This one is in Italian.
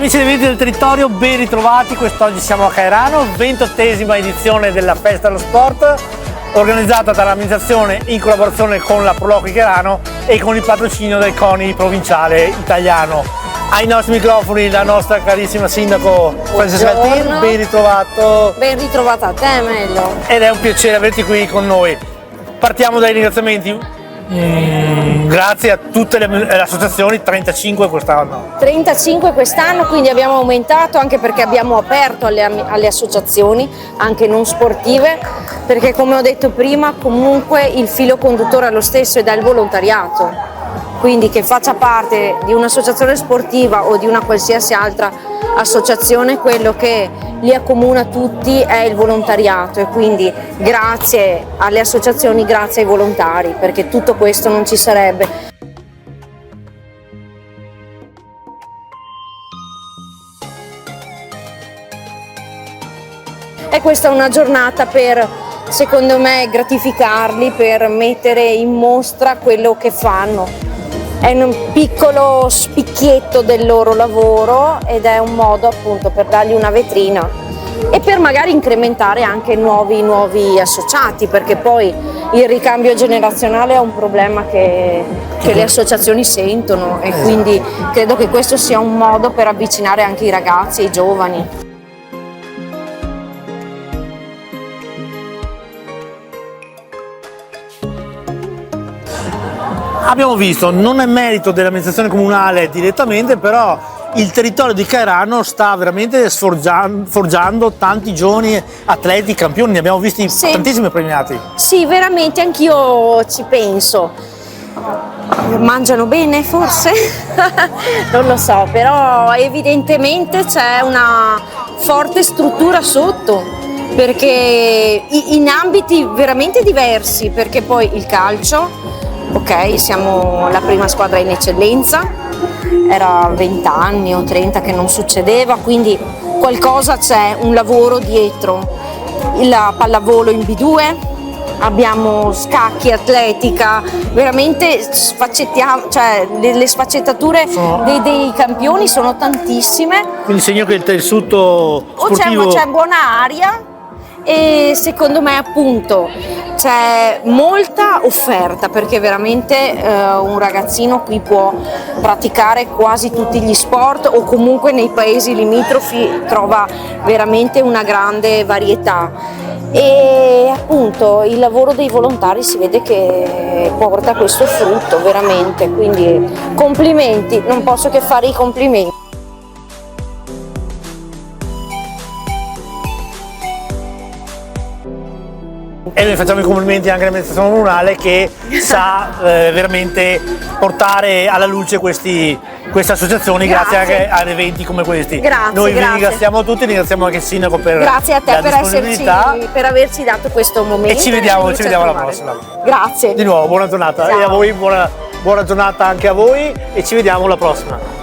Amici dei eventi del territorio, ben ritrovati. Quest'oggi siamo a Cairano, 28esima edizione della Festa dello Sport, organizzata dall'amministrazione in collaborazione con la Proloqui Cairano e con il patrocinio del CONI provinciale italiano. Ai nostri microfoni la nostra carissima sindaco Francesca Altin, ben ritrovato. Ben ritrovata a te, Mello. Ed è un piacere averti qui con noi. Partiamo dai ringraziamenti. Grazie a tutte le associazioni, 35 quest'anno. 35 quest'anno, quindi abbiamo aumentato anche perché abbiamo aperto alle associazioni, anche non sportive, perché come ho detto prima comunque il filo conduttore è lo stesso ed è il volontariato. Quindi che faccia parte di un'associazione sportiva o di una qualsiasi altra associazione, quello che li accomuna tutti è il volontariato, e quindi grazie alle associazioni, grazie ai volontari, perché tutto questo non ci sarebbe. E questa è una giornata per, secondo me, gratificarli, per mettere in mostra quello che fanno. È un piccolo spicchietto del loro lavoro ed è un modo appunto per dargli una vetrina e per magari incrementare anche nuovi associati, perché poi il ricambio generazionale è un problema che le associazioni sentono, e quindi credo che questo sia un modo per avvicinare anche i ragazzi e i giovani. Abbiamo visto, non è merito dell'amministrazione comunale direttamente, però il territorio di Cairano sta veramente forgiando tanti giovani atleti, campioni, ne abbiamo visti tantissimi premiati. Sì, veramente, anch'io ci penso. Mangiano bene forse? Non lo so, però evidentemente c'è una forte struttura sotto, perché in ambiti veramente diversi, perché poi il calcio, ok, siamo la prima squadra in eccellenza, era 20 anni o 30 che non succedeva, quindi qualcosa c'è, un lavoro dietro. La pallavolo in B2, abbiamo scacchi, atletica, veramente sfaccettiamo, cioè le sfaccettature dei campioni sono tantissime. Quindi segno che il tessuto sportivo... C'è buona aria e secondo me appunto c'è molta offerta, perché veramente un ragazzino qui può praticare quasi tutti gli sport, o comunque nei paesi limitrofi trova veramente una grande varietà, e appunto il lavoro dei volontari si vede che porta questo frutto veramente, quindi complimenti, non posso che fare i complimenti. E noi facciamo i complimenti anche all'amministrazione comunale che sa veramente portare alla luce queste associazioni, grazie anche ad eventi come questi. Noi vi ringraziamo tutti, ringraziamo anche il sindaco per grazie a te la disponibilità, per averci dato questo momento. E ci vediamo alla prossima. Grazie. Di nuovo buona giornata. Ciao. E a voi buona giornata anche a voi, e ci vediamo alla prossima.